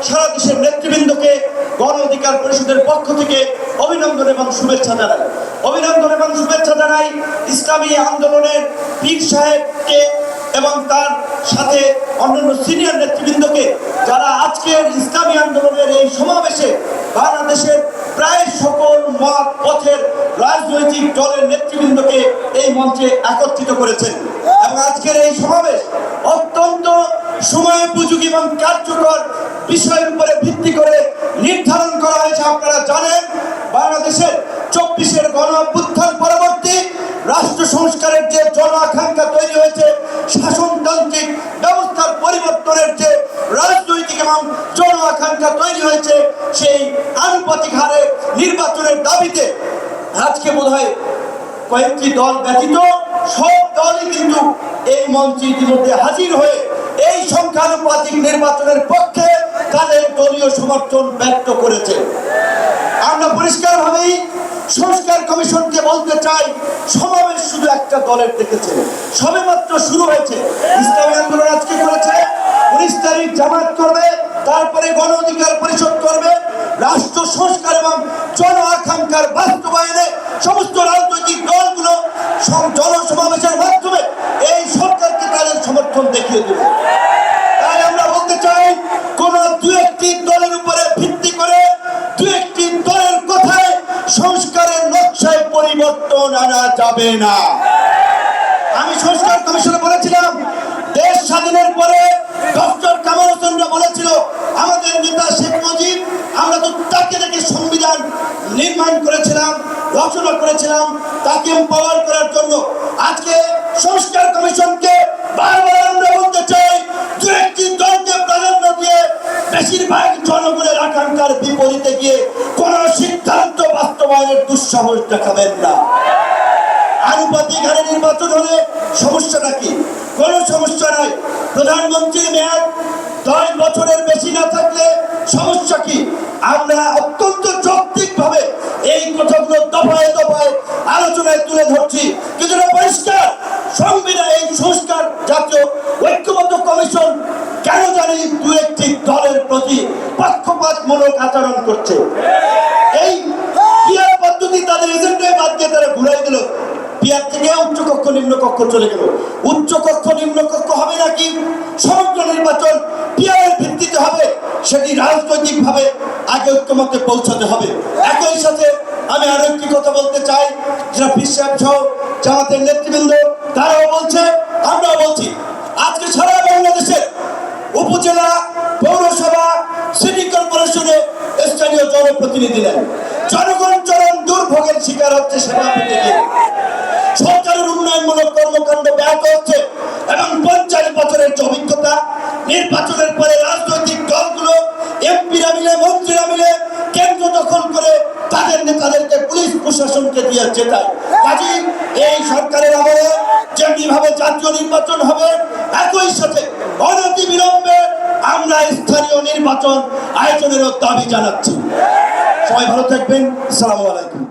সারা দেশের নেতৃবৃন্দকে গণ অধিকার পরিষদের পক্ষ থেকে অভিনন্দন এবং শুভেচ্ছা জানাই। অভিনন্দন এবং শুভেচ্ছা জানাই ইসলামী আন্দোলনের পীর সাহেবকে এবং তার সাথে অন্যান্য সিনিয়র নেতৃবৃন্দকে, যারা আজকের ইসলামী আন্দোলনের এই সমাবেশে বাংলাদেশের প্রায় সকল মত পথের রাজনৈতিক দলের নেতৃবৃন্দকে এই মঞ্চে একত্রিত করেছেন। এবং আজকের এই সমাবেশ অত্যন্ত সময়োপযোগী এবং কার্যকর বিষয়ের উপরে ভিত্তি করে নির্ধারণ করা হয়েছে। আপনারা জানেন, বাংলাদেশের 24-এর গণ অভ্যুত্থান পরবর্তী রাষ্ট্র সংস্কারের যে জন আকাঙ্ক্ষা তৈরি হয়েছে, শাসনতান্ত্রিক ব্যবস্থার পরিবর্তনের যে রাজনৈতিক এবং জন আকাঙ্ক্ষা তৈরি হয়েছে, সেই আনুপাতিক হারে নির্বাচনের দাবিতে আজকে বোধহয় কয়েকটি দল ব্যতীত সব দলই কিন্তু এই মঞ্চে ইতিমধ্যে হাজির হয়ে এই সংখ্যানুপাতিক নির্বাচনের পক্ষে তাদের দলীয় সমর্থন ব্যক্ত করেছে। আমরা পরিষ্কারভাবেই সংস্কার কমিশনকে বলতে চাই, সমাবেশ শুধু একটা দলের দেখেছে, সবেমাত্র শুরু হয়েছে। ইসলামী আন্দোলন আজকে করেছে, 19 তারিখ জামাত করবে, তারপরে গণ অধিকার পরিষদ করবে। রাষ্ট্র সংস্কার এবং জন আকাঙ্ক্ষার বাস্তবায়নে সমস্ত রাজনৈতিক দলগুলো জনসমাবেশের মাধ্যমে এই সরকারকে তাদের সমর্থন দেখিয়ে দেবে। তাই আমরা বলতে চাই, কোন দু একটি দলের উপরে ভিত্তি করে দু একটি দলের কথায় সংস্কারের নকশায় পরিবর্তন আনা যাবে না। আমি সংস্কার কমিশনে বলেছিলাম, দেশ স্বাধীনের পরে ডক্টর কামাল হোসেন বলেছিল, আমাদের নেতা শেখ মুজিব, আমরা তো তাকে দেখে সংবিধান নির্মাণ করেছিলাম, রচনা করেছিলাম, তাকে এম্পাওয়ার করার জন্য। আজকে সংস্কার কমিশনকে বারবার আমরা বলতে চাই, দু একটি দলকে প্রাধান্য দিয়ে বেশিরভাগ জনগণের আকাঙ্ক্ষার বিপরীতে গিয়ে কোন সিদ্ধান্ত বাস্তবায়নের দুঃসাহস দেখাবেন না। আনুপাতিক হারে নির্বাচন হলে সমস্যাটা কি? কোন সমস্যা নাই। প্রধানমন্ত্রীর মেয়াদ 10 বছরের বেশি না থাকলে সমস্যা কি? আমরা অত্যন্ত যৌক্তিকভাবে এই কথাগুলো দফায় দফায় আলোচনায় তুলে ধরছি, কিন্তু পরিষ্কার সংবিধান এই সংস্কার জাতীয় ঐক্যবদ্ধ কমিশন কেন জানি দু একটি দলের প্রতি পক্ষপাতমূলক আচরণ করছে। এই পিয়ার পদ্ধতি তাদের এজেন্ডায় বাদ দিয়ে তারা ঘুরাই দিল। পিয়ার থেকে উচ্চকক্ষ নিম্নকক্ষ চলে গেল। উচ্চকক্ষ নিম্নকক্ষ হবে নাকি সমগ্র নির্বাচন পিয়ারের ভিত্তিতে হবে, সেটি রাজনৈতিকভাবে আগে ঐক্যমতে পৌঁছাতে হবে। একই সাথে আমি আরো একটি কথা বলতে চাই, যারা পীর সাহেব সহ জামাতের নেতৃবৃন্দ তারাও বলছে, আমরাও বলছি, আজকে সারা বাংলাদেশের উপজেলা, পৌরসভা, সিটি কর্পোরেশনে স্থানীয় জনপ্রতিনিধি নেন। জনগণ চরম দুর্ভোগের শিকার হচ্ছে সেবা পেতে গিয়ে। সরকারের উন্নয়নমূলক কর্মকাণ্ড ব্যাহত হচ্ছে এবং 50 বছরের যে অভিজ্ঞতা, নির্বাচনের পরে রাজনৈতিক দলগুলো এমপিরা মিলে, মন্ত্রীরা মিলে কেন্দ্র দখল করে তাদের নেতাদেরকে পুলিশ প্রশাসনকে দিয়ে জেতায়। কাজেই এই সরকারের আমলে যেমনিভাবে জাতীয় নির্বাচন হবে, একই সাথে অনতিবিলম্বে আমরা স্থানীয় নির্বাচন আয়োজনেরও দাবি জানাচ্ছি। সবাই ভালো থাকবেন। আসসালামু আলাইকুম।